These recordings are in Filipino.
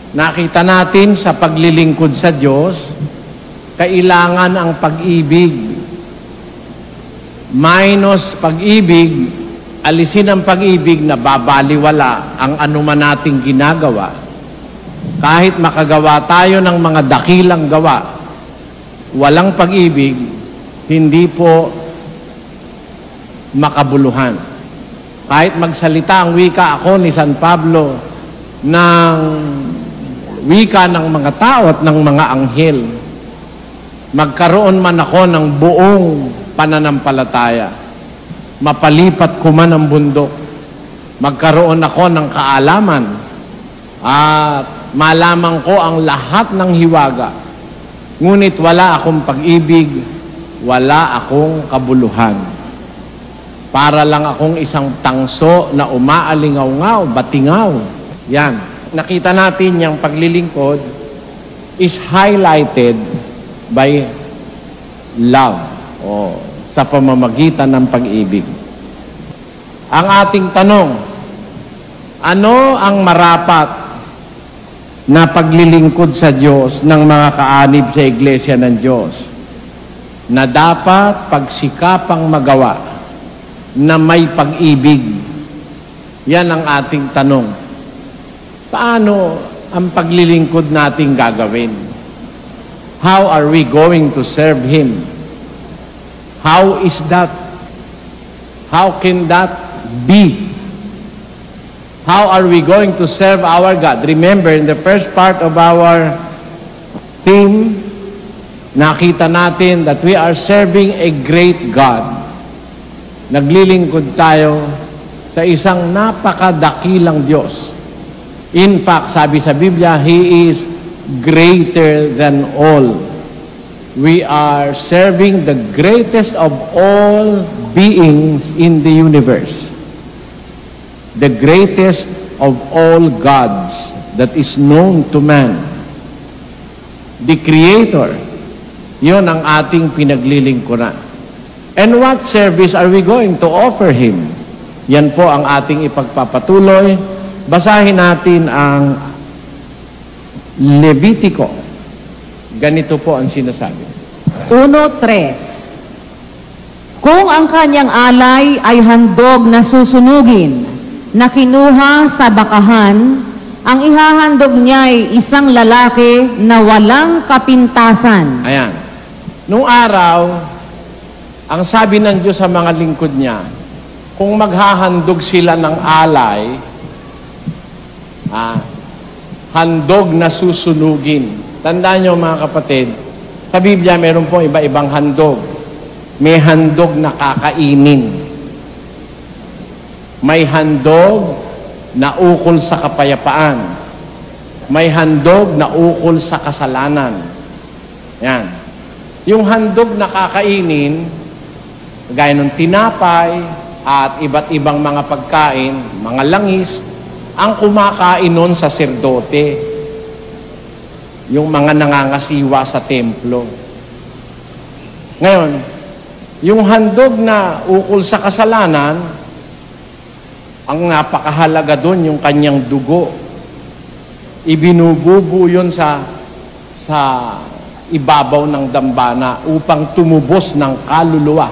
Nakita natin sa paglilingkod sa Diyos, kailangan ang pag-ibig. Minus pag-ibig, alisin ang pag-ibig na babaliwala ang anuman nating ginagawa. Kahit makagawa tayo ng mga dakilang gawa, walang pag-ibig, hindi po makabuluhan. Kahit magsalita ang wika ako ni San Pablo ng wika ng mga tao at ng mga anghel, magkaroon man ako ng buong pananampalataya, mapalipat ko man ang bundok, magkaroon ako ng kaalaman, at malaman ko ang lahat ng hiwaga, ngunit wala akong pag-ibig, wala akong kabuluhan. Para lang akong isang tangso na umaalingaw-ngaw, batingaw. Yan. Nakita natin yung paglilingkod is highlighted by love, o sa pamamagitan ng pag-ibig. Ang ating tanong, ano ang marapat na paglilingkod sa Diyos ng mga kaanib sa Iglesia ng Diyos na dapat pagsikapang magawa na may pag-ibig? Yan ang ating tanong. Paano ang paglilingkod nating gagawin? How are we going to serve Him? How is that? How can that be? How are we going to serve our God? Remember, in the first part of our theme, nakita natin that we are serving a great God. Naglilingkod tayo sa isang napakadakilang Diyos. In fact, sabi sa Biblia, He is greater than all. We are serving the greatest of all beings in the universe. The greatest of all gods that is known to man. The Creator. Yun ang ating pinaglilingkuran. And what service are we going to offer Him? Yan po ang ating ipagpapatuloy. Basahin natin ang Levitico. Ganito po ang sinasabi. 1:3. Kung ang kanyang alay ay handog na susunugin, na kinuha sa bakahan, ang ihahandog niya ay isang lalaki na walang kapintasan. Ayan. Nung araw, ang sabi ng Diyos sa mga lingkod niya, kung maghahandog sila ng alay, handog na susunugin. Tandaan niyo mga kapatid, sa Biblia meron po iba-ibang handog. May handog na kakainin. May handog na ukol sa kapayapaan. May handog na ukol sa kasalanan. Yan. Yung handog na kakainin, gaya ng tinapay at iba't ibang mga pagkain, mga langis, ang kumakain nun sa saserdote, yung mga nangangasiwa sa templo. Ngayon, yung handog na ukol sa kasalanan, ang napakahalaga doon yung kanyang dugo. Ibinububo yun sa ibabaw ng dambana upang tumubos ng kaluluwa,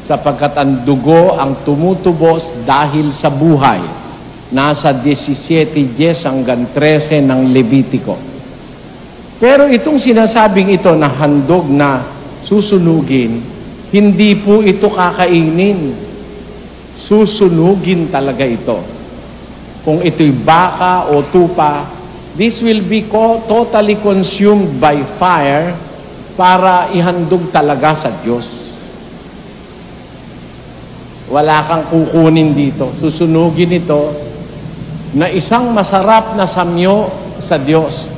sapagkat ang dugo ang tumutubos dahil sa buhay. Nasa 17:10 hanggang 13 ng Levitico. Pero itong sinasabing ito na handog na susunugin, hindi po ito kakainin. Susunugin talaga ito. Kung ito'y baka o tupa, this will be totally consumed by fire para ihandog talaga sa Diyos. Wala kang kukunin dito. Susunugin ito na isang masarap na samyo sa Diyos.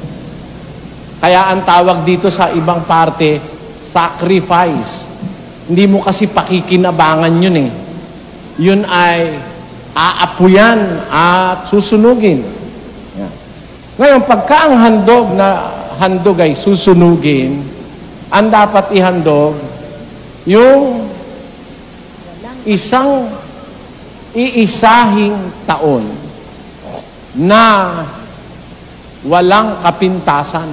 Kaya ang tawag dito sa ibang parte, sacrifice. Hindi mo kasi pakikinabangan yun eh. Yun ay aapuyan at susunugin. Yan. Ngayon, pagka ang handog ay susunugin, ang dapat ihandog yung isang iisahing taon na walang kapintasan.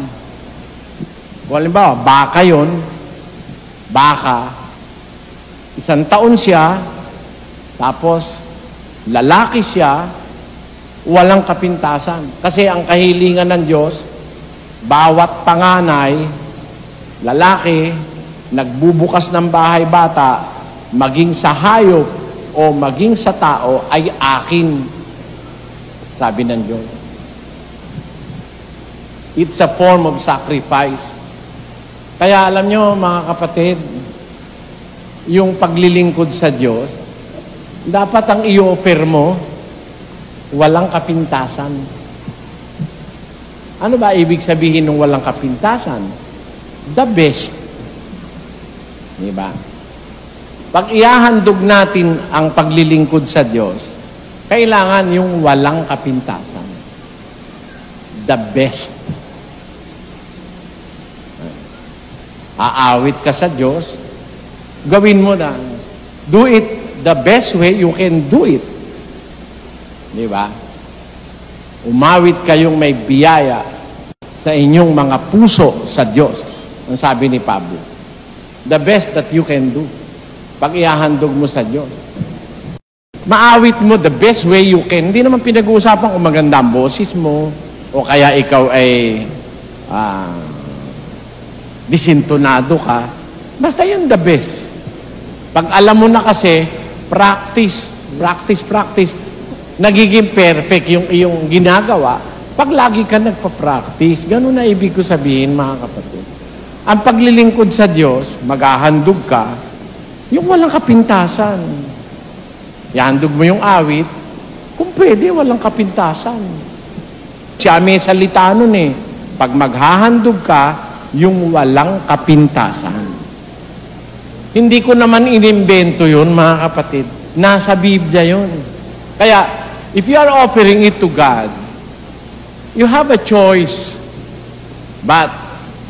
Kung halimbawa, baka yun, baka, 1 taon siya, tapos lalaki siya, walang kapintasan. Kasi ang kahilingan ng Diyos, bawat panganay, lalaki, nagbubukas ng bahay bata, maging sa hayop o maging sa tao, ay akin. Sabi ng Diyos. It's a form of sacrifice. Kaya alam nyo, mga kapatid, yung paglilingkod sa Diyos, dapat ang i-offer mo, walang kapintasan. Ano ba ibig sabihin ng walang kapintasan? The best. Diba? Pag ihahandog natin ang paglilingkod sa Diyos, kailangan yung walang kapintasan. The best. Aawit ka sa Diyos, gawin mo na. Do it the best way you can do it. Di ba? Umawit kayong may biyaya sa inyong mga puso sa Diyos. Ang sabi ni Pablo. The best that you can do. Pag ihahandog mo sa Diyos. Maawit mo the best way you can. Hindi naman pinag-uusapan kung maganda ang boses mo o kaya ikaw ay disintonado ka. Basta yun the best. Pag alam mo na kasi, practice, nagiging perfect yung iyong ginagawa pag lagi ka nagpa-practice. Ganun na ibig ko sabihin, mga kapatid. Ang paglilingkod sa Diyos, maghahandog ka, yung walang kapintasan. Ihandog mo yung awit, kung pwede, walang kapintasan. Siya may salita nun eh. Pag maghahandog ka, yung walang kapintasan. Hindi ko naman inimbento yun, mga kapatid. Nasa Biblia yun. Kaya, if you are offering it to God, you have a choice. But,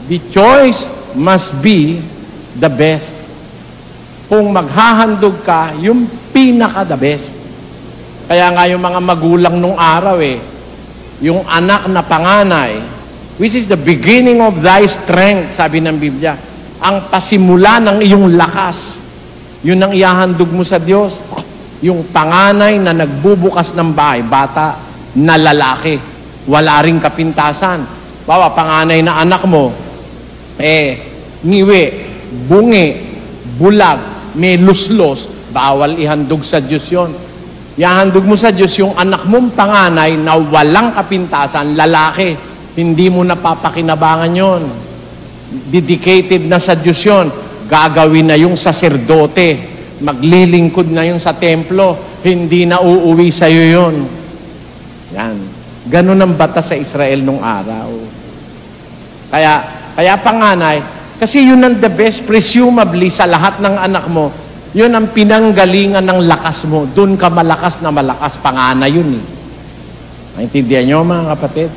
the choice must be the best. Kung maghahandog ka, yung pinaka-the best. Kaya nga yung mga magulang nung araw yung anak na panganay, which is the beginning of thy strength, sabi ng Biblia, ang pasimula ng iyong lakas, yun ang ihahandog mo sa Diyos. Yung panganay na nagbubukas ng bahay, bata na lalaki, wala ring kapintasan. Bawa, panganay na anak mo, ngiwi, bungi, bulag, may luslos, bawal ihandog sa Diyos yun. Ihahandog mo sa Diyos yung anak mong panganay na walang kapintasan, lalaki. Hindi mo napapakinabangan yon. Dedicated na sa Diyos yun. Gagawin na yung saserdote. Maglilingkod na yung sa templo. Hindi na uuwi sa'yo yun. Yan. Ganun ang batas sa Israel nung araw. Kaya panganay, kasi yun ang the best, presumably sa lahat ng anak mo, yun ang pinanggalingan ng lakas mo. Doon ka malakas na malakas. Panganay yun eh. Maintindihan nyo, mga kapatid?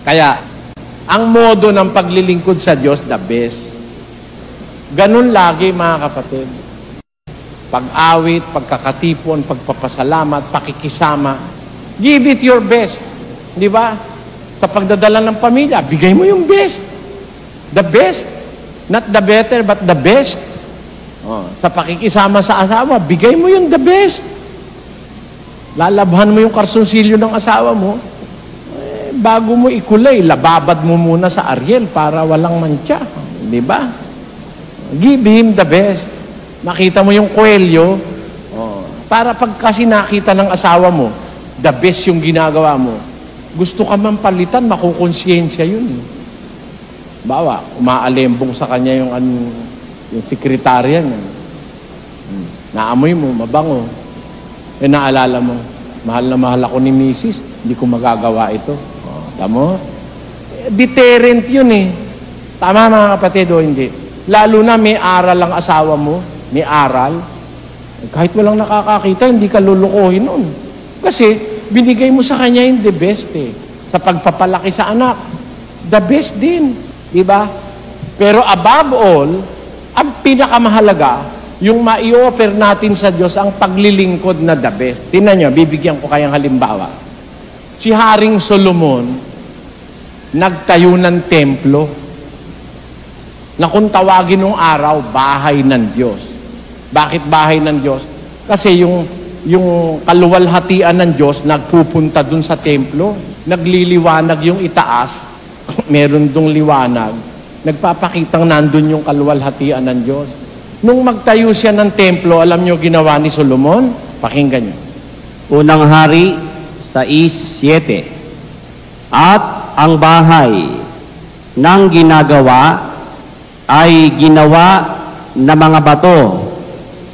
Kaya, ang modo ng paglilingkod sa Diyos, the best. Ganun lagi, mga kapatid. Pag-awit, pagkakatipon, pagpapasalamat, pakikisama, give it your best. Di ba? Sa pagdadala ng pamilya, bigay mo yung best. The best. Not the better, but the best. Sa pakikisama sa asawa, bigay mo yung the best. Lalabhan mo yung karsunsilyo ng asawa mo, bago mo ikulay, lababad mo muna sa Ariel para walang mantsa. Di ba? Give him the best. Nakita mo yung kwelyo, para pag kasi nakita ng asawa mo, the best yung ginagawa mo, gusto ka man palitan, makukonsyensya yun. Bawa, umaalembong sa kanya yung sekretarya niya. Naamoy mo, mabango. Naalala mo, mahal na mahal ako ni Mrs., hindi ko magagawa ito. Tama? Deterrent yun eh. Tama, mga kapatid, o hindi? Lalo na may aral ang asawa mo, may aral. Kahit walang nakakakita, hindi ka lulukuhin nun. Kasi, binigay mo sa kanya yung the best eh. Sa pagpapalaki sa anak. The best din. Diba? Pero above all, ang pinakamahalaga, yung mai-offer natin sa Diyos, ang paglilingkod na the best. Tingnan nyo, bibigyan ko kayang halimbawa. Si Haring Solomon, nagtayo ng templo na kung tawagin nung araw, bahay ng Diyos. Bakit bahay ng Diyos? Kasi yung kaluwalhatian ng Diyos nagpupunta dun sa templo, nagliliwanag yung itaas, meron dong liwanag, nagpapakitang nandun yung kaluwalhatian ng Diyos. Nung magtayo siya ng templo, alam nyo ginawa ni Solomon? Pakinggan nyo. Unang Hari 6:7. At ang bahay ng ginagawa ay ginawa na mga bato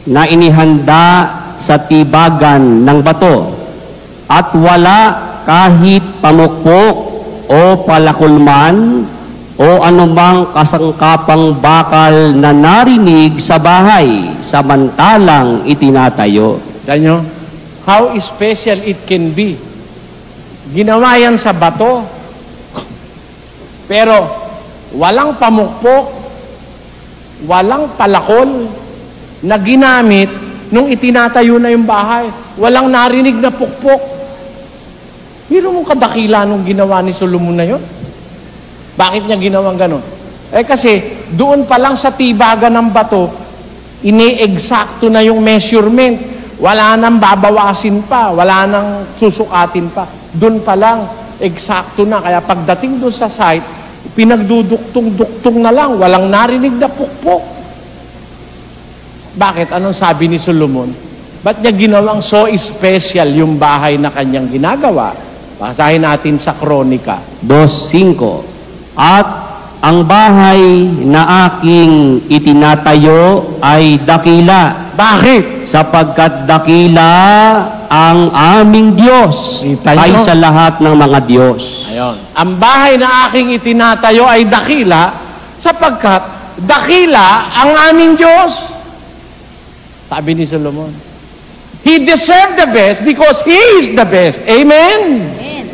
na inihanda sa tibagan ng bato at wala kahit pamukpok o palakulman o anumang kasangkapang bakal na narinig sa bahay samantalang itinatayo. Ganyo? How special it can be. Ginawa yan sa bato. Pero walang pamukpok, walang palakol na ginamit nung itinatayo na yung bahay. Walang narinig na pukpok. Pero mong kadakila nung ginawa ni Solomon na yun. Bakit niya ginawang ganon? Kasi doon pa lang sa tibagan ng bato, ini-eksakto na yung measurement. Wala nang babawasin pa, wala nang susukatin pa. Doon pa lang, eksakto na. Kaya pagdating doon sa site, pinagduduktong-duktong na lang, walang narinig na pukpok. Bakit? Anong sabi ni Solomon? Ba't niya ginawang so special yung bahay na kanyang ginagawa? Basahin natin sa Kronika 2:5. At ang bahay na aking itinatayo ay dakila. Bakit? Sapagkat dakila ang aming Diyos Kita nyo? kaysa lahat ng mga Diyos. Ayon. Ang bahay na aking itinatayo ay dakila sapagkat dakila ang aming Diyos. Sabi ni Solomon. He deserved the best because He is the best. Amen? Amen.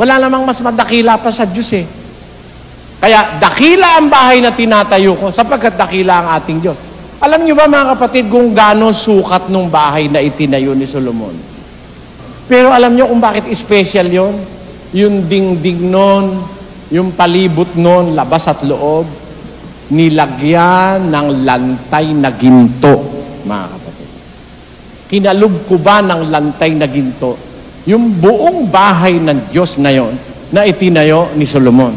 Wala namang mas madakila pa sa Diyos eh. Kaya dakila ang bahay na tinatayo ko sapagkat dakila ang ating Diyos. Alam niyo ba mga kapatid kung gaano sukat nung bahay na itinayo ni Solomon? Pero alam niyo kung bakit special yon? Yung dingding nun, yung palibot nun, labas at loob, nilagyan ng lantay na ginto, mga kapatid. Kinalubkuban ng lantay na ginto yung buong bahay ng Diyos na yon na itinayo ni Solomon.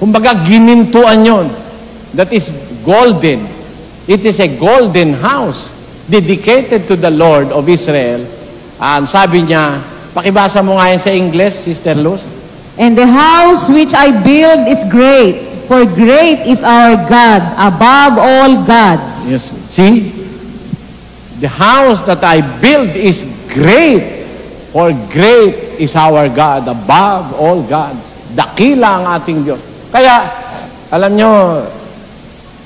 Kumbaga, ginintuan yon. That is golden. It is a golden house dedicated to the Lord of Israel. And sabi niya, pakibasa mo nga yan sa English, Sister Luz. And the house which I build is great, for great is our God above all gods. Yes. See? The house that I build is great, for great is our God above all gods. Dakila ang ating Diyos. Kaya, alam nyo,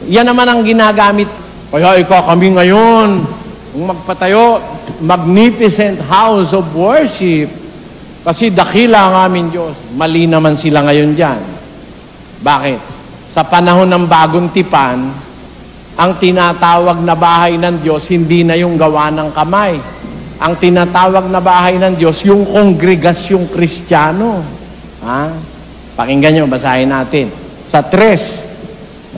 yan naman ang ginagamit. Kaya kami ngayon, kung magpatayo, magnificent house of worship. Kasi dakila ang aming Diyos. Mali naman sila ngayon dyan. Bakit? Sa panahon ng bagong tipan, ang tinatawag na bahay ng Diyos, hindi na yung gawa ng kamay. Ang tinatawag na bahay ng Diyos, yung kongregasyong Kristiyano. Ha? Pakinggan nyo, basahin natin. Sa 3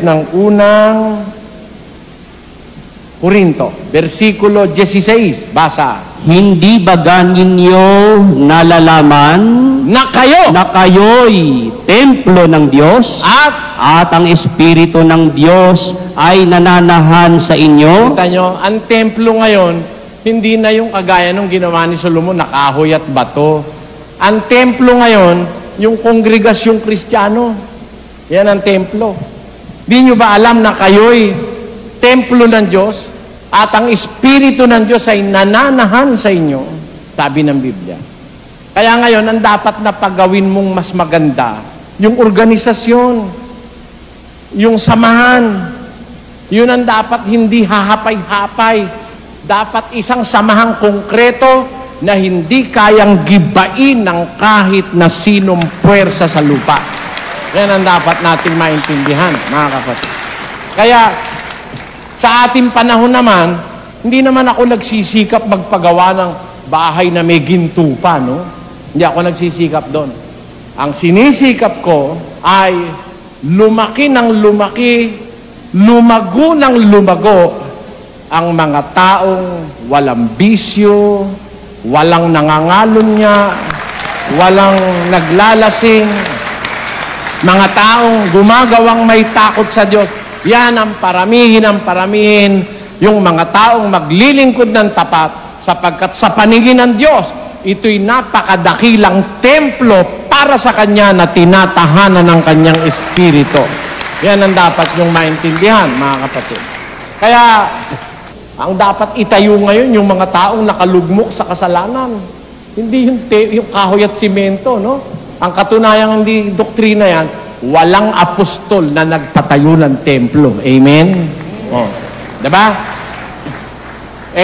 ng unang Korinto, versikulo 16, basa. Hindi ba ninyo nalalaman Na kayo'y templo ng Diyos at ang Espiritu ng Diyos ay nananahan sa inyo? Kita nyo, ang templo ngayon, hindi na yung kagaya nung ginawa ni Solomon, nakahoy at bato. Ang templo ngayon, yung kongregasyong Kristiyano. Yan ang templo. Di nyo ba alam na kayo'y templo ng Diyos at ang Espiritu ng Diyos ay nananahan sa inyo? Sabi ng Biblia. Kaya ngayon, ang dapat na pagawin mong mas maganda, yung organisasyon, yung samahan, yun ang dapat hindi hahapay-hapay. Dapat isang samahang konkreto na hindi kayang gibain ng kahit na sinong puwersa sa lupa. Yan ang dapat nating maintindihan, mga kapatid. Kaya, sa ating panahon naman, hindi naman ako nagsisikap magpagawa ng bahay na may ginto pa, no? Hindi ako nagsisikap doon. Ang sinisikap ko ay lumaki ng lumaki, lumago ng lumago ang mga taong walang bisyo, walang nangangalunya, walang naglalasing, mga taong gumagawang may takot sa Diyos. Yan ang paramihin, yung mga taong maglilingkod ng tapat, sapagkat sa paningin ng Diyos, ito'y napakadakilang templo para sa Kanya na tinatahanan ng Kanyang Espiritu. Yan ang dapat yung maintindihan, mga kapatid. Kaya, ang dapat itayo ngayon yung mga taong nakalugmok sa kasalanan. Hindi yung kahoy at simento, no? Ang katunayang hindi doktrina yan, walang apostol na nagpatayo ng templo. Amen? Oh. Diba?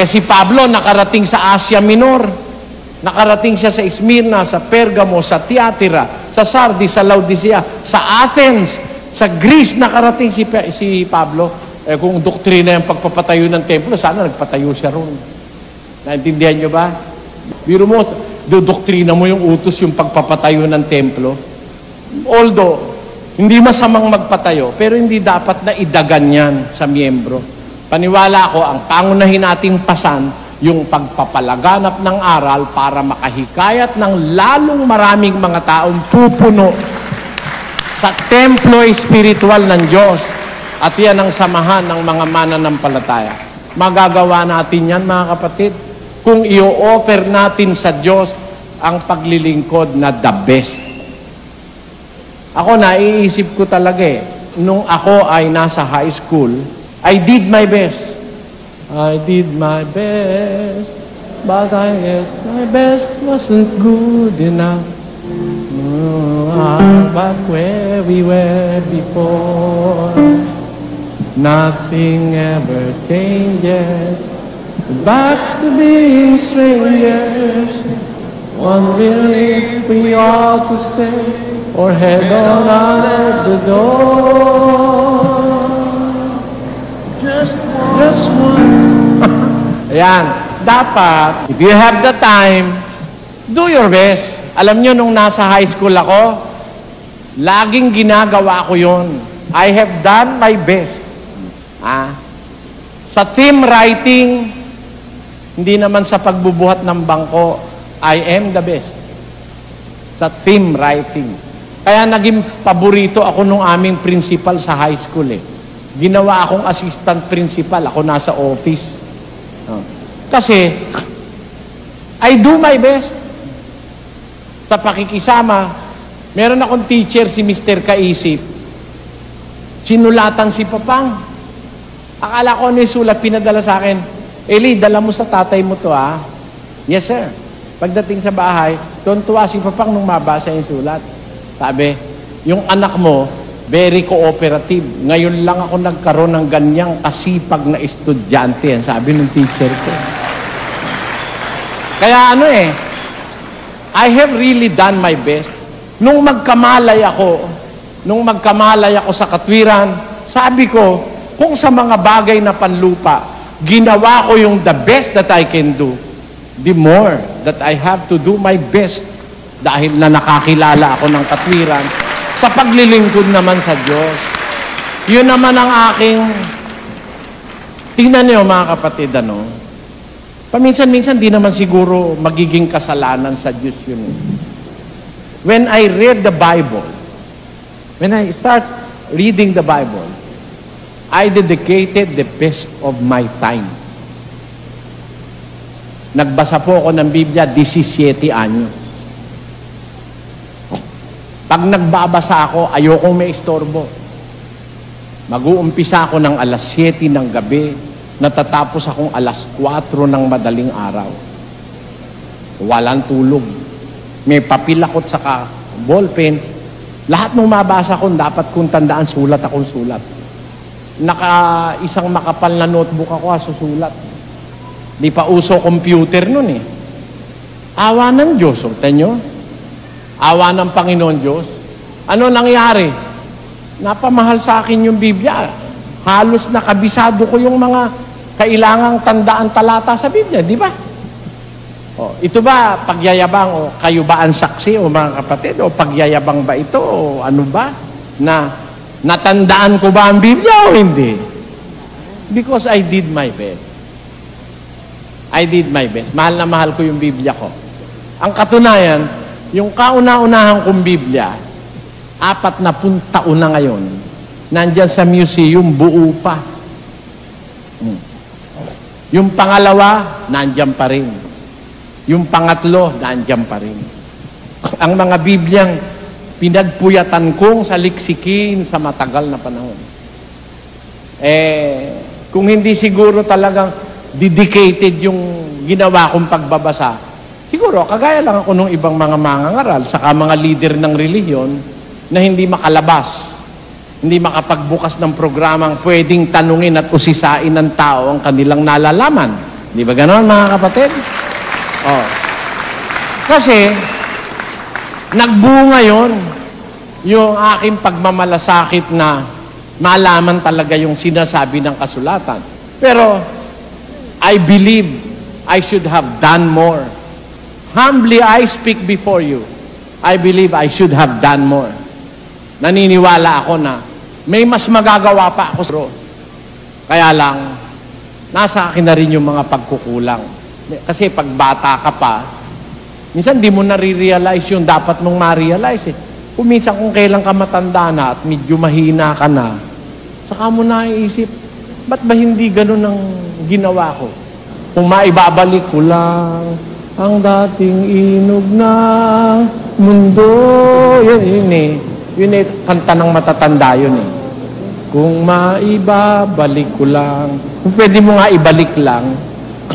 Si Pablo nakarating sa Asia Minor. Nakarating siya sa Smyrna, sa Pergamo, sa Tiatira, sa Sardis, sa Laodicea, sa Athens, sa Greece nakarating si Pablo. Kung doktrina yung pagpapatayo ng templo, sana nagpatayo siya roon. Naintindihan nyo ba? Biro mo, doktrina mo yung utos yung pagpapatayo ng templo. Although, hindi masamang magpatayo, pero hindi dapat na idagan yan sa miyembro. Paniwala ko, ang pangunahin nating pasan, yung pagpapalaganap ng aral para makahikayat ng lalong maraming mga taong pupuno sa templo espiritual ng Diyos. At yan ang samahan ng mga mananampalataya. Magagawa natin yan, mga kapatid, kung i-offer natin sa Diyos ang paglilingkod na the best. Ako, naiisip ko talaga nung ako ay nasa high school, I did my best. I did my best, but I guess my best wasn't good enough. Back where we were before, nothing ever changes. Back to being strangers, wondering if we ought to stay or head on out at the door. Just once. Ayan. Dapat, if you have the time, do your best. Alam nyo, nung nasa high school ako, laging ginagawa ko yun. I have done my best. Sa theme writing, hindi naman sa pagbubuhat ng bangko, I am the best. Sa theme writing. Kaya naging paborito ako nung aming principal sa high school Ginawa akong assistant principal. Ako nasa office. Kasi, I do my best. Sa pakikisama, meron akong teacher, si Mr. Kaisip. Sinulatan si Papang. Akala ko ano yung sulat, pinadala sa akin. Eli, dala mo sa tatay mo to, ha? Yes, sir. Pagdating sa bahay, tuwa si Papang nung mabasa yung sulat. Sabi, yung anak mo, very cooperative. Ngayon lang ako nagkaroon ng ganyang kasipag na estudyante. Yan sabi ng teacher ko. Kaya I have really done my best. Nung magkamalay ako sa katwiran, sabi ko, kung sa mga bagay na panlupa, ginawa ko yung the best that I can do, the more that I have to do my best dahil na nakakilala ako ng katwiran sa paglilingkod naman sa Diyos. Yun naman ang aking, tingnan niyo mga kapatid, paminsan-minsan di naman siguro magiging kasalanan sa Diyos yun. When I read the Bible, when I start reading the Bible, I dedicated the best of my time. Nagbasa po ako ng Biblia 17 anyos. Pag nagbabasa ako, ayokong may istorbo. Mag-uumpisa ako ng alas 7 ng gabi, natatapos akong alas 4 ng madaling araw. Walang tulog. May papel ako saka ballpen. Lahat ng mabasa ko, dapat kong tandaan, sulat akong sulat. Isang makapal na notebook ako, susulat. Di pa uso computer nun Awa ng Diyos, nyo? Awa ng Panginoon Diyos. Ano nangyari? Napamahal sa akin yung Biblia. Halos nakabisado ko yung mga kailangang tandaan talata sa Biblia, di ba? Ito ba pagyayabang o kayo ba ang saksi o mga kapatid o pagyayabang ba ito o ano ba? Na natandaan ko ba ang Biblia o hindi? Because I did my best. I did my best. Mahal na mahal ko yung Biblia ko. Ang katunayan, yung kauna-unahan kong Biblia, 40 taon na ngayon, nandyan sa museum, buo pa. Yung pangalawa, nandyan pa rin. Yung pangatlo, nandyan pa rin. Ang mga Bibliang pinagpuyatan kong saliksikin sa matagal na panahon. Kung hindi siguro talagang dedicated yung ginawa kong pagbabasa, siguro, kagaya lang ako nung ibang mga mangangaral, saka mga leader ng relihiyon na hindi makalabas, hindi makapagbukas ng programang pwedeng tanungin at usisain ng tao ang kanilang nalalaman. Di ba ganon, mga kapatid? Kasi, nagbunga yon yung aking pagmamalasakit na malaman talaga yung sinasabi ng kasulatan. Pero, I believe I should have done more. Humbly I speak before you. I believe I should have done more. Naniniwala ako na may mas magagawa pa ako. Kaya lang, nasa akin na rin yung mga pagkukulang. Kasi pag bata ka pa, minsan di mo nare-realize yung dapat mong ma-realize. Kung minsan kung kailan ka matanda na at medyo mahina ka na, saka mo naiisip, ba't ba hindi ganun ang ginawa ko? Kung maibabalik ko lang ang dating inog ng mundo. Yun kanta ng matatanda yun eh. Kung maibabalik ko lang. Kung pwede mo nga ibalik lang,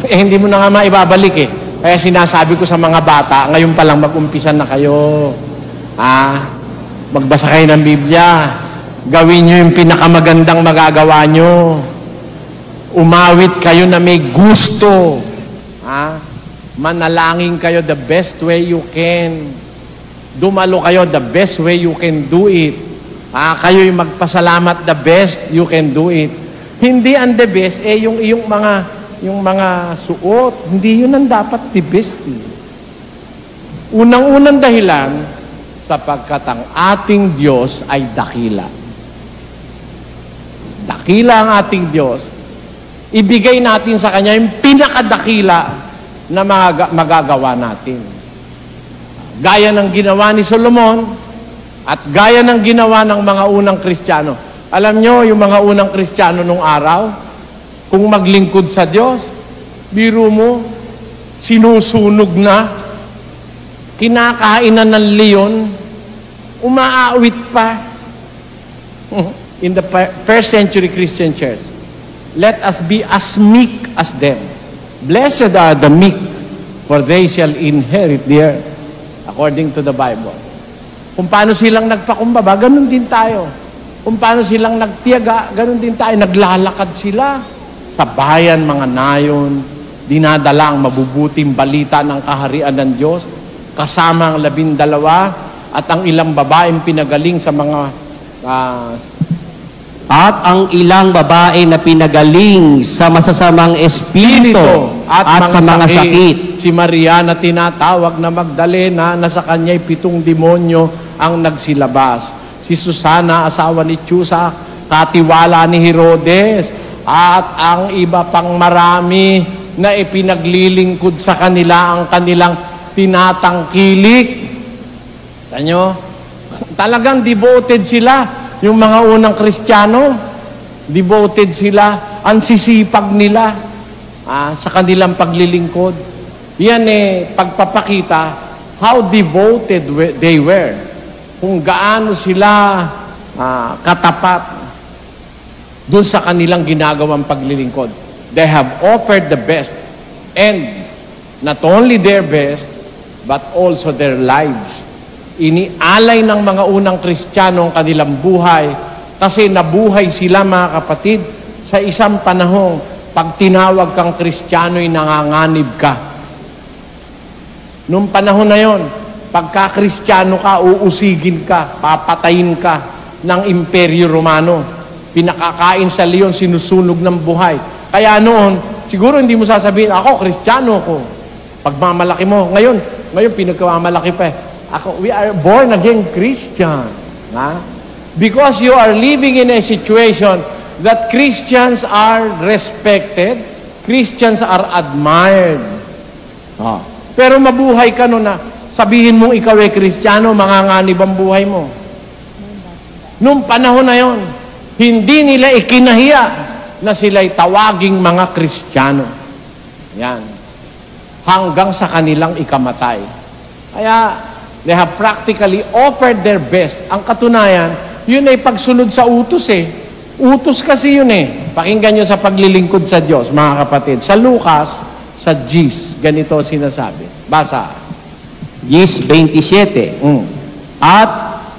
hindi mo na nga maibabalik eh. Kaya sinasabi ko sa mga bata, ngayon pa lang mag-umpisa na kayo. Magbasa kayo ng Biblia. Gawin nyo yung pinakamagandang magagawa nyo. Umawit kayo na may gusto. Manalangin kayo the best way you can. Dumalo kayo the best way you can do it. Kayo'y magpasalamat the best you can do it. Hindi ang the best, yung mga suot, hindi yun ang dapat the best. Unang-unang dahilan, sapagkat ang ating Diyos ay dakila. Dakila ang ating Diyos. Ibigay natin sa Kanya yung pinakadakila na magagawa natin. Gaya ng ginawa ni Solomon at gaya ng ginawa ng mga unang Kristiyano. Alam nyo, yung mga unang Kristiyano nung araw, kung maglingkod sa Diyos, biro mo, sinusunog na, kinakainan ng leon, umaawit pa. In the first century Christian church, let us be as meek as them. Blessed are the meek, for they shall inherit the earth, according to the Bible. Kung paano silang nagpakumbaba, ganun din tayo. Kung paano silang nagtiyaga, ganun din tayo. Naglalakad sila sa bayan, mga nayon, dinadala ang mabubuting balita ng kaharian ng Diyos, kasama ang 12 at ang ilang babaeng pinagaling sa mga at ang ilang babae na pinagaling sa masasamang espiritu at sa mga sakit. Si Maria na tinatawag na Magdalena, na sa kanya'y 7 demonyo ang nagsilabas. Si Susana, asawa ni Chusa, katiwala ni Herodes, at ang iba pang marami na ipinaglilingkod sa kanila ang kanilang tinatangkilik. Tanyo, talagang devoted sila. Yung mga unang Kristiyano, devoted sila, ang sisipag nila sa kanilang paglilingkod. Yan pagpapakita how devoted they were. Kung gaano sila katapat dun sa kanilang ginagawang paglilingkod. They have offered the best. And not only their best, but also their lives. Inialay ng mga unang Kristiyano ang kanilang buhay kasi nabuhay sila, mga kapatid, sa isang panahong pag tinawag kang Kristiyano'y nanganganib ka. Noong panahon na yon, pagka Kristiyano ka, uusigin ka, papatayin ka ng Imperyo Romano. Pinakakain sa leon, sinusunog ng buhay. Kaya noon, siguro hindi mo sasabihin, ako, Kristiyano ko. Pagmamalaki mo. Ngayon pinagmamalaki pa eh. We are born again Christian. Ha? Because you are living in a situation that Christians are respected, Christians are admired. Pero mabuhay ka nun na sabihin mong ikaw ay Kristiyano, manganganib ang buhay mo. Noong panahon na yon, hindi nila ikinahiya na sila'y tawaging mga Kristiyano. Yan. Hanggang sa kanilang ikamatay. Kaya, they have practically offered their best. Ang katunayan, yun ay pagsunod sa utos eh. Utos kasi yun eh. Pakinggan nyo sa paglilingkod sa Diyos, mga kapatid. Sa Lucas, sa Gis, ganito sinasabi. Basa. Gis 27. At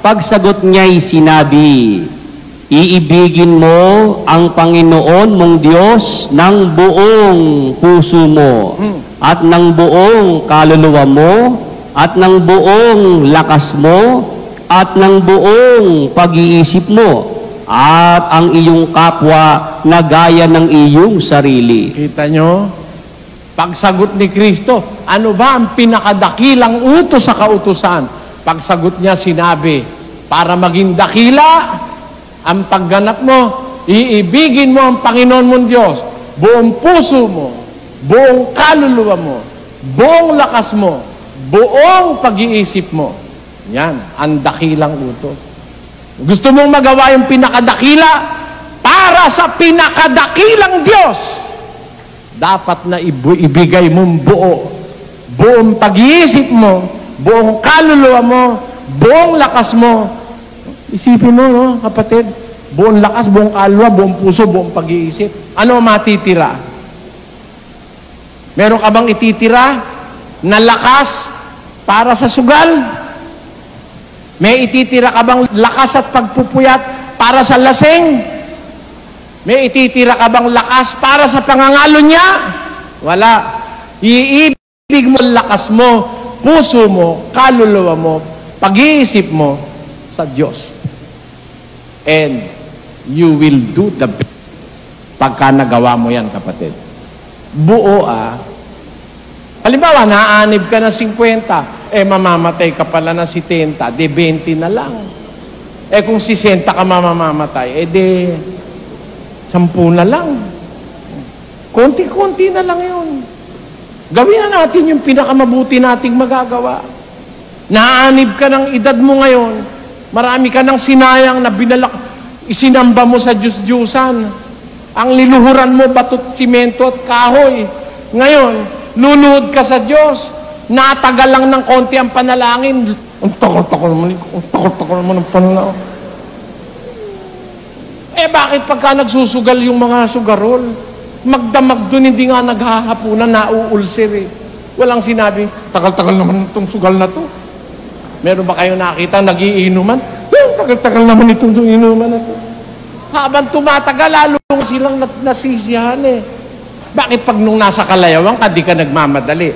pagsagot niya'y sinabi, iibigin mo ang Panginoon mong Diyos ng buong puso mo, at ng buong kaluluwa mo, at ng buong lakas mo, at ng buong pag-iisip mo, at ang iyong kapwa na gaya ng iyong sarili. Kita nyo? Pagsagot ni Kristo, ano ba ang pinakadakilang utos sa kautusan? Pagsagot niya sinabi, para maging dakila ang pagganap mo, iibigin mo ang Panginoon mong Diyos, buong puso mo, buong kaluluwa mo, buong lakas mo, buong pag-iisip mo. Yan, ang dakilang utos. Gusto mong magawa yung pinakadakila para sa pinakadakilang Diyos, dapat na ibigay mong buong pag-iisip mo, buong kaluluwa mo, buong lakas mo. Isipin mo, no, kapatid, buong lakas, buong kaluluwa, buong puso, buong pag-iisip. Ano matitira? Meron ka bang ititira na lakas para sa sugal? May ititira ka bang lakas at pagpupuyat para sa lasing? May ititira ka bang lakas para sa pangangalo niya? Wala. Iibig mo lakas mo, puso mo, kaluluwa mo, pag-iisip mo sa Diyos. And you will do the best pagka nagawa mo yan, kapatid. Buo halimbawa, naanib ka ng 50, mamamatay ka pala ng 70, 20 na lang. Kung 60 ka mamamatay, 10 na lang. Konti-konti na lang yun. Gawin na natin yung pinakamabuti nating magagawa. Naanib ka ng edad mo ngayon, marami ka ng sinayang na isinamba mo sa Diyos-Diyusan. Ang liluhuran mo, batot, simento at kahoy. Ngayon, luluhod ka sa Diyos. Natagal lang ng konti ang panalangin. Ang takot-takot naman ang panalangin. Bakit pagka nagsusugal yung mga sugarol? Magdamag dun, hindi nga naghahapunan, nauulsir eh. Walang sinabi, tagal-tagal naman itong sugal na to. Meron ba kayo nakita, nagiinuman? Tagal-tagal naman itong inuman na to. Habang tumatagal, lalo silang nasisiyahan eh. Bakit pag nung nasa kalayawan ka, di ka nagmamadali?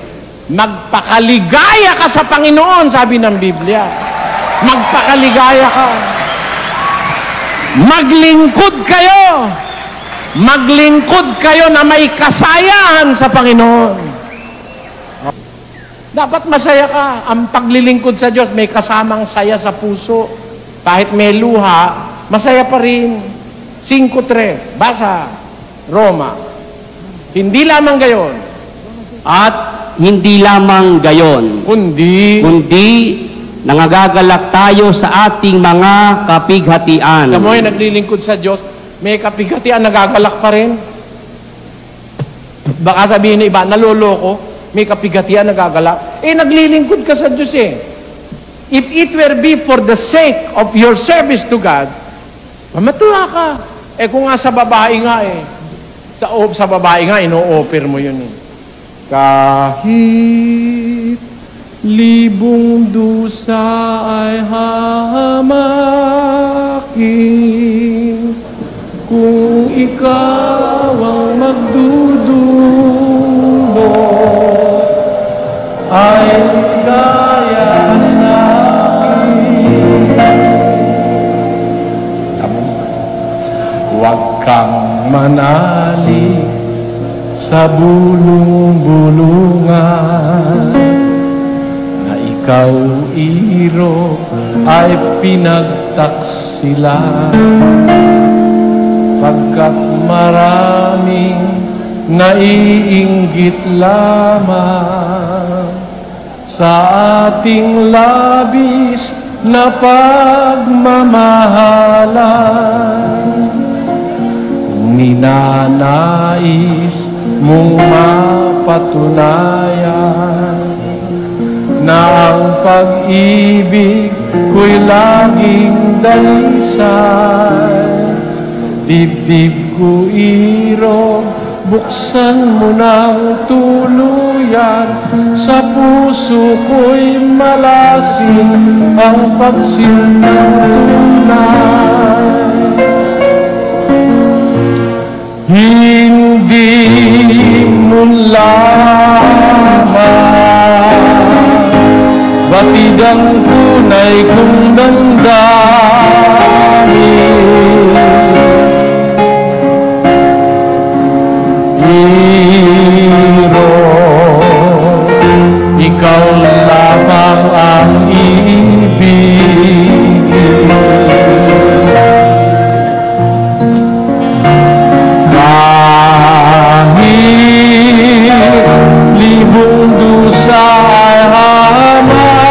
Magpakaligaya ka sa Panginoon, sabi ng Biblia. Magpakaligaya ka. Maglingkod kayo. Maglingkod kayo na may kasayahan sa Panginoon. Dapat masaya ka. Ang paglilingkod sa Diyos, may kasamang saya sa puso. Kahit may luha, masaya pa rin. 5:3. Basa. Roma. Hindi lamang gayon. At hindi lamang gayon, kundi nangagagalak tayo sa ating mga kapighatian. Kamu ay naglilingkod sa Diyos, may kapighatian, nagagalak pa rin. Baka sabihin ng iba, naloloko, may kapighatian, nagagalak. Naglilingkod ka sa Diyos eh. If it were be for the sake of your service to God, mamatuwa ka. Kung nga sa babae nga sa babae nga, ino-offer mo yun eh. Kahit libong dusa ay hahamakin, kung ikaw ang magdudumo, ay kaya sa akin. Huwag kang manali sa bulong-bulungan, na ikaw, Iro, ay pinagtaksilan, pagkat maraming naiinggit lamang sa ating labis na pagmamahalan. Ninanais mong mapatunayan na ang pag-ibig ko'y laging dalisay. Dibdib ko, Iro, buksan mo ng tuluyan, sa puso ko'y malasin ang pagsintang tunay. Hindi mo lamang batid ang tunay kong damdamin. Iro, ikaw lamang ang ibigin. Kahit libong dusa ay hamakin,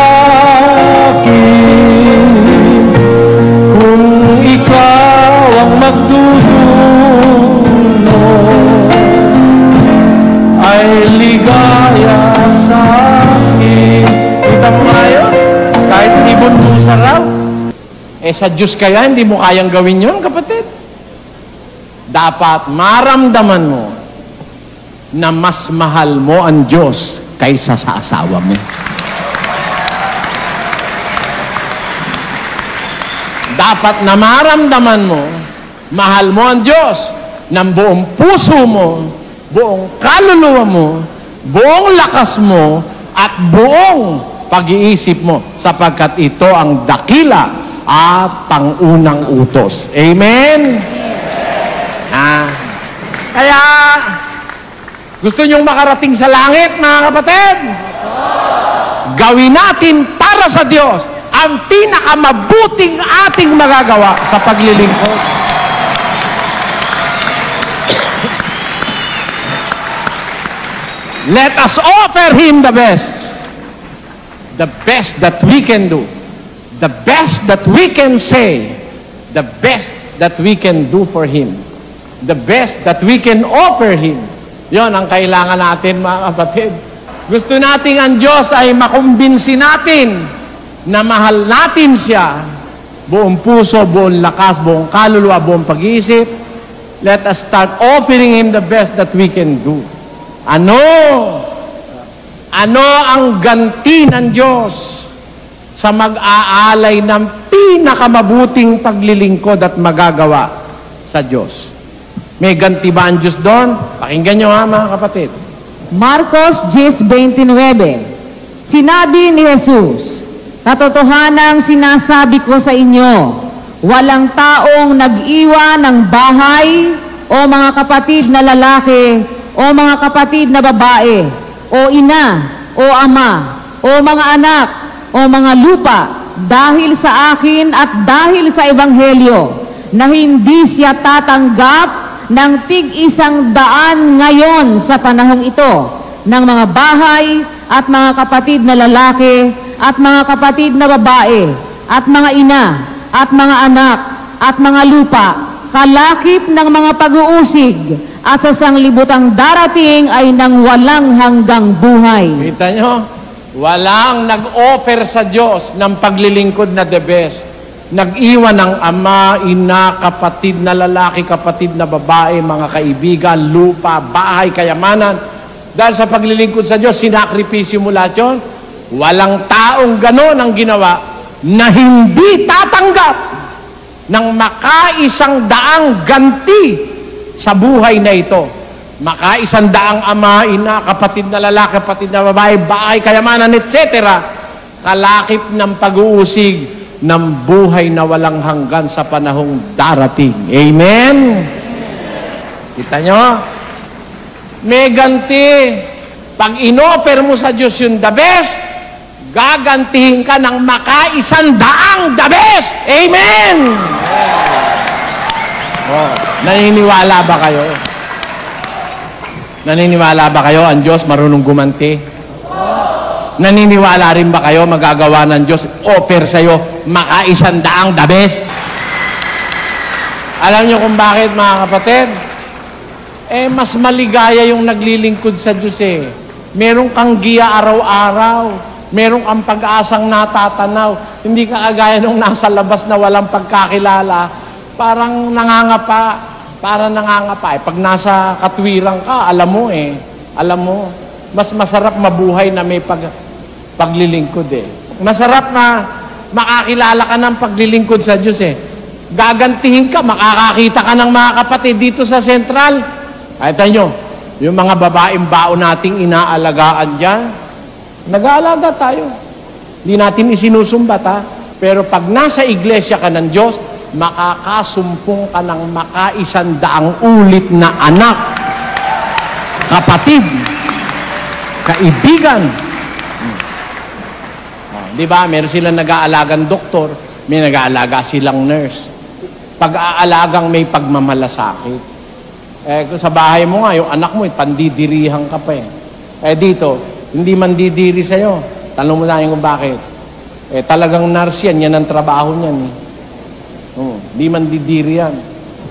kung ikaw ang magdudulot, ay ligaya sa akin. Kita mo nga yun? Kahit ibon dusa raw. Sa Diyos kaya, hindi mo kayang gawin yun, kapatid. Dapat maramdaman mo na mas mahal mo ang Diyos kaysa sa asawa mo. Dapat na maramdaman mo, mahal mo ang Diyos ng buong puso mo, buong kaluluwa mo, buong lakas mo, at buong pag-iisip mo, sapagkat ito ang dakila at pangunang utos. Amen? Kaya, gusto niyong makarating sa langit, mga kapatid? Gawin natin para sa Diyos ang pinakamabuting ating magagawa sa paglilingkod. Let us offer Him the best that we can do, the best that we can say, the best that we can do for Him, the best that we can offer Him. Yon ang kailangan natin, mga kapatid. Gusto nating ang Diyos ay makumbinsi natin na mahal natin Siya, buong puso, buong lakas, buong kaluluwa, buong pag-iisip. Let us start offering Him the best that we can do. Ano ang ganti ng Diyos sa mag-aalay ng pinakamabuting paglilingkod at magagawa sa Diyos? May ganti ba ang Diyos doon? Pakinggan nyo ha, mga kapatid. Marcos 10:29. Sinabi ni Jesus, "Katotohanang sinasabi ko sa inyo, walang taong nag-iwan ng bahay o mga kapatid na lalaki o mga kapatid na babae o ina o ama o mga anak o mga lupa dahil sa akin at dahil sa Ebanghelyo na hindi siya tatanggap ng tig-100 ngayon sa panahong ito ng mga bahay at mga kapatid na lalaki at mga kapatid na babae at mga ina at mga anak at mga lupa, kalakip ng mga pag-uusig at sa sanglibutang darating ay nang walang hanggang buhay." Kita nyo? Walang nag-offer sa Diyos ng paglilingkod na the best. Nag-iwan ng ama, ina, kapatid na lalaki, kapatid na babae, mga kaibigan, lupa, bahay, kayamanan. Dahil sa paglilingkod sa Diyos, sinakripisyo mo lahat yun. Walang taong gano'n ang ginawa na hindi tatanggap ng makaisang daang ganti sa buhay na ito. Makaisang daang ama, ina, kapatid na lalaki, kapatid na babae, bahay, kayamanan, etc. Kalakip ng pag-uusig ng buhay na walang hanggan sa panahong darating. Amen? Kita nyo? may ganti. Pag inoper mo sa Diyos yung the best, gagantihin ka ng maka-100 the best. Amen! Oh, naniniwala ba kayo? Naniniwala ba kayo ang Diyos marunong gumanti? Naniniwala rin ba kayo magagawa ng Diyos offer sa'yo maka-100 the best? Alam niyo kung bakit, mga kapatid? Mas maligaya yung naglilingkod sa Diyos eh. Meron kang giya araw-araw. Meron kang pag-asang natatanaw. Hindi ka kagaya nung nasa labas na walang pagkakilala. Parang nangangapa. Parang nangangapa. Pag nasa katwirang ka, alam mo eh. Alam mo, mas masarap mabuhay na may paglilingkod eh. Masarap na makakilala ka ng paglilingkod sa Diyos eh. Gagantihin ka, makakakita ka ng mga kapatid dito sa Central. Kahit nyo, yung mga babaeng bao nating inaalagaan dyan, nag-aalaga tayo. Hindi natin isinusumbat ha. Pero pag nasa iglesia ka ng Diyos, makakasumpong ka ng maka-100 ulit na anak, kapatid, kaibigan. Di ba? Meron silang nag-aalagang doktor, may nag-aalaga silang nurse. Pag-aalagang may pagmamalasakit. Kung sa bahay mo nga, yung anak mo, pandidirihan ka pa eh. Dito, hindi man didiri sa'yo. Tanong mo na kung bakit. Talagang nurse yan ang trabaho niyan eh. Hindi man didiri yan.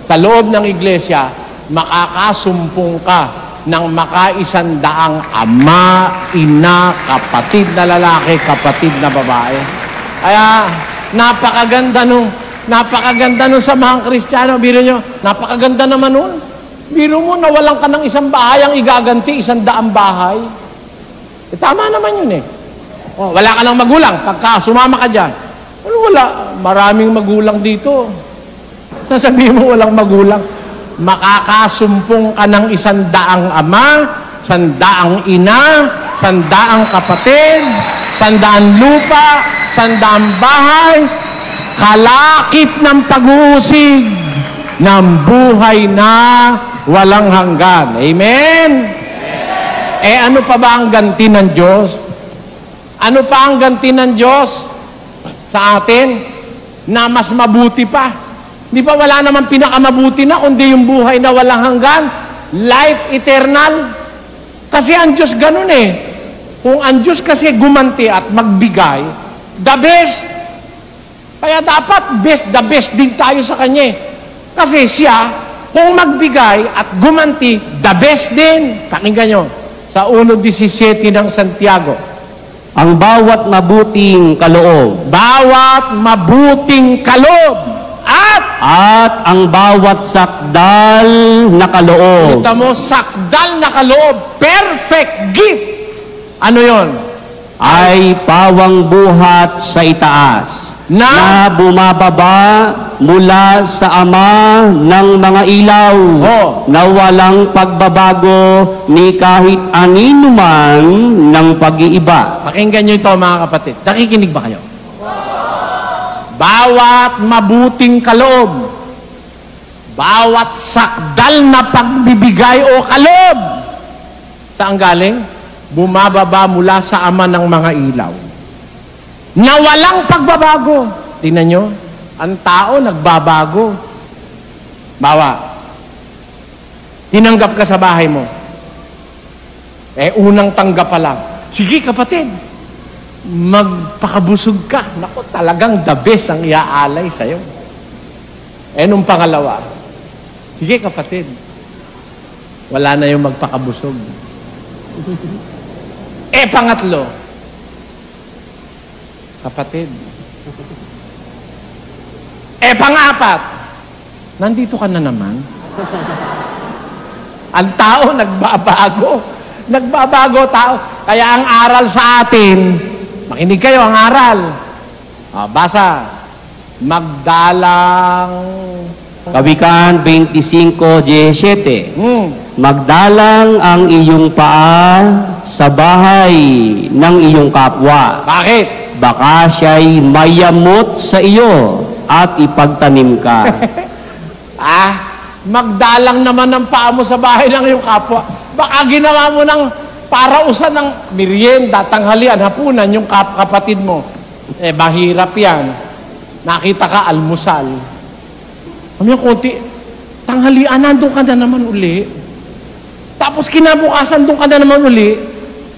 Sa loob ng iglesia, makakasumpong ka ng maka-100 ama, ina, kapatid na lalaki, kapatid na babae. Kaya, napakaganda nung samahang Kristiyano. Biro nyo, napakaganda naman nun. Biro mo, nawalan ka ng isang bahay, ang igaganti, 100 bahay. Tama naman yun eh. Wala ka ng magulang, pagka sumama ka dyan. Wala, maraming magulang dito. Sasabihin mo walang magulang. Makakasumpong ka ng 100 ama, 100 ina, 100 kapatid, 100 lupa, 100 bahay, kalakip ng pag-uusig ng buhay na walang hanggan. Amen? Ano pa ba ang ganti ng Diyos? Ano pa ang ganti ng Diyos sa atin na mas mabuti pa? Di ba wala naman pinakamabuti na kundi yung buhay na walang hanggan? Life eternal. Kasi ang Diyos ganun eh. Kung ang Diyos kasi gumanti at magbigay, the best. Kaya dapat the best din tayo sa Kanya eh. Kasi siya, kung magbigay at gumanti, the best din. Pakinggan nyo, sa 1:17 ng Santiago. Ang bawat mabuting kaloob. Bawat mabuting kaloob. At ang bawat sakdal na kaloob. Kita mo, sakdal na kaloob. Perfect gift. Ano yon? Ay pawang buhat sa itaas. Na bumababa mula sa Ama ng mga ilaw. Na walang pagbabago ni kahit anino man ng pag-iiba. Pakinggan nyo ito mga kapatid. Nakikinig ba kayo? Bawat mabuting kaloob, bawat sakdal na pagbibigay o kaloob, saan galing? Bumababa mula sa Ama ng mga ilaw. Na walang pagbabago. Tingnan nyo, ang tao nagbabago. Bawa, tinanggap ka sa bahay mo. Unang tanggap pa lang. Sige kapatid, magpakabusog ka. Naku, talagang the best ang iaalay sa'yo. Nung pangalawa, sige kapatid, wala na yung magpakabusog. Pangatlo, kapatid. Pang-apat, nandito ka na naman. Ang tao nagbabago. Nagbabago tao. Kaya ang aral sa atin, makinig kayo ang aral. Basa. Magdalang. Kawikaan 25:17. Magdalang ang iyong paa sa bahay ng iyong kapwa. Bakit? Baka siya'y mayamot sa iyo at ipagtanim ka. Magdalang naman ang paa mo sa bahay ng iyong kapwa. Baka ginawa mo ng parausan ng merienda, tanghalian, hapunan, yung kapatid mo. Mahirap yan. Nakita ka, almusal. Yung konti, tanghalian, nandun ka na naman uli. Tapos kinabukasan, doon ka na naman uli.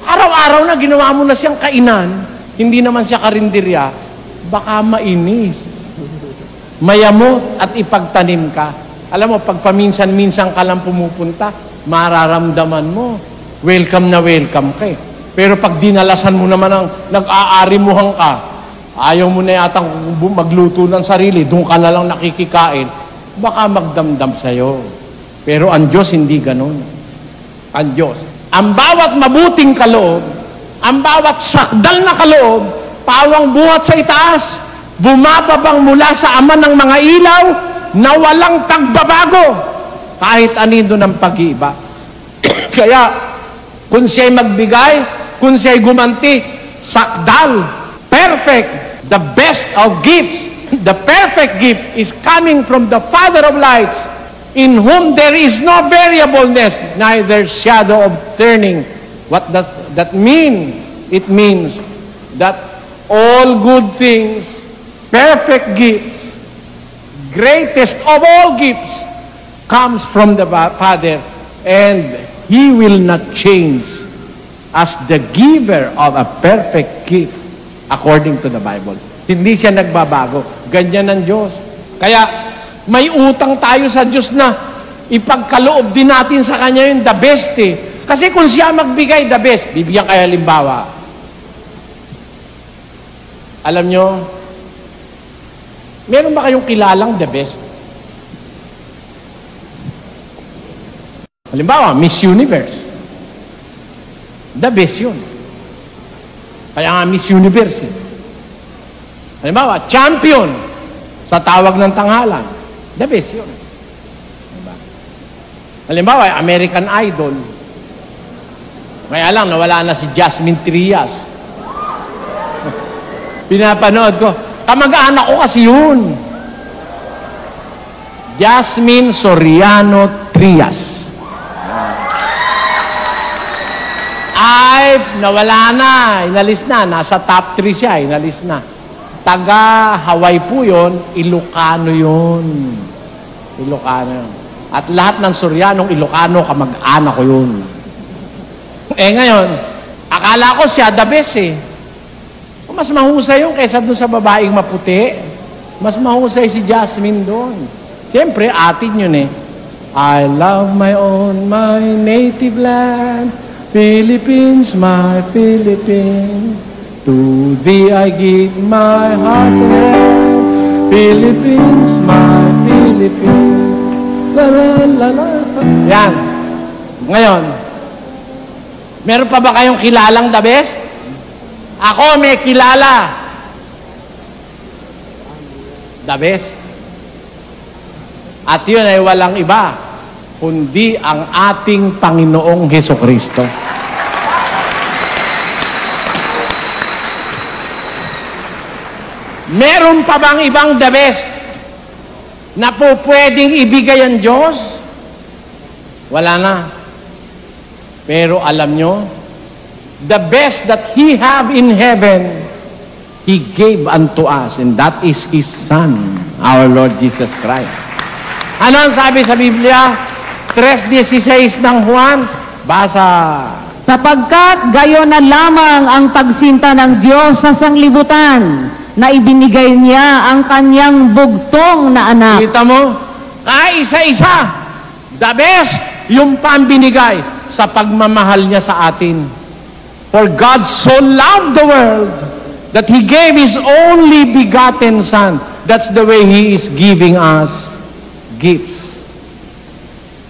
Araw-araw na ginawa mo na siyang kainan. Hindi naman siya karinderya. Baka mainis. Mayamot at ipagtanim ka. Alam mo, pag paminsan-minsan ka lang pumupunta, mararamdaman mo, welcome na welcome ka eh. Pero pag dinalasan mo naman ang nag-aarimuhan ka, ayaw mo na yatang magluto ng sarili, doon ka na lang nakikikain, baka magdamdam sa'yo. Pero ang Diyos hindi ganun. Ang Diyos. Ang bawat mabuting kaloob, ang bawat sakdal na kaloob, pawang buhat sa itaas, bumababang mula sa Ama ng mga ilaw, na walang pagbabago, kahit anino ng pag-iiba. Kaya, kung siya'y magbigay, kung siya'y gumanti, sakdal, perfect, the best of gifts, the perfect gift is coming from the Father of lights, in whom there is no variableness, neither shadow of turning. What does that mean? It means that all good things, perfect gifts, greatest of all gifts, comes from the Father, and He will not change as the giver of a perfect gift according to the Bible. Hindi siya nagbabago. Ganyan ang Diyos. Kaya may utang tayo sa Diyos na ipagkaloob din natin sa Kanya yung the best eh. Kasi kung siya magbigay the best, bibigyan kaya halimbawa. Alam nyo, meron ba kayong kilalang the best? Halimbawa, Miss Universe. The best yun. Kaya nga Miss Universe. Halimbawa, champion sa tawag ng tanghalan. The best yun. Diba? Halimbawa, American Idol. Kaya lang, nawala na si Jasmine Trias. Pinapanood ko. Kamag-anak ko kasi yun. Jasmine Soriano Trias. Ay, nawala na. Inalis na. Nasa top 3 siya. Inalis na. Taga Hawaii po yun. Ilocano yun. Ilocano yun. At lahat ng Sorianong Ilocano, kamag-anak ko yun. Ngayon, akala ko siya the best eh. Mas mahusay yun kaysa doon sa babaeng maputi. Mas mahusay si Jasmine doon. Siyempre, atin yun eh. I love my own, my native land, Philippines, my Philippines. To thee I give my heart and hand, Philippines, my Philippines. La la la la. Yan. Ngayon, meron pa ba kayong kilalang the best? Ako may kilala. The best. At yun ay walang iba, kundi ang ating Panginoong Hesukristo. Meron pa bang ibang the best na po pwedeng ibigay ang Diyos? Wala na. Pero alam nyo, the best that He have in heaven, He gave unto us, and that is His Son, our Lord Jesus Christ. Ano ang sabi sa Biblia? 3:16 ng Juan, basa. Sapagkat gayon na lamang ang pagsinta ng Diyos sa sanglibutan, na ibinigay niya ang kanyang bugtong na anak. Kita mo? Kaisa-isa. The best, yung pambinigay sa pagmamahal niya sa atin. For God so loved the world that He gave His only begotten Son. That's the way He is giving us gifts.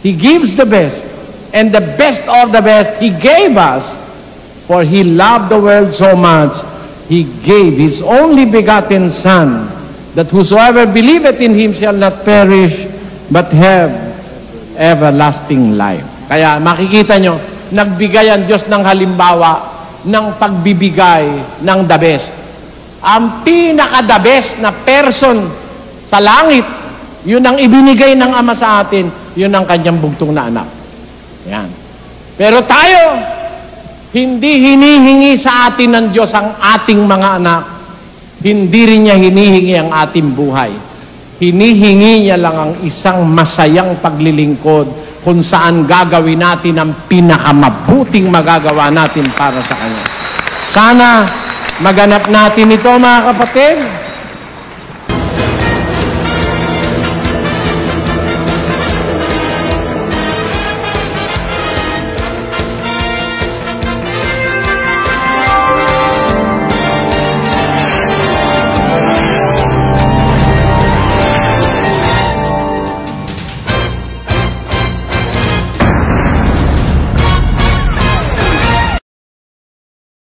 He gives the best. And the best of the best He gave us. For He loved the world so much, He gave His only begotten Son, that whosoever believeth in Him shall not perish, but have everlasting life. Kaya makikita nyo, nagbigay ang Diyos ng halimbawa ng pagbibigay ng the best. Ang pinaka-the best na person sa langit, yun ang ibinigay ng Ama sa atin, yun ang kanyang bugtong na anak. Yan. Pero tayo, hindi hinihingi sa atin ng Diyos ang ating mga anak. Hindi rin niya hinihingi ang ating buhay. Hinihingi niya lang ang isang masayang paglilingkod kung saan gagawin natin ang pinakamabuting magagawa natin para sa Kanya. Sana maganap natin ito, mga kapatid.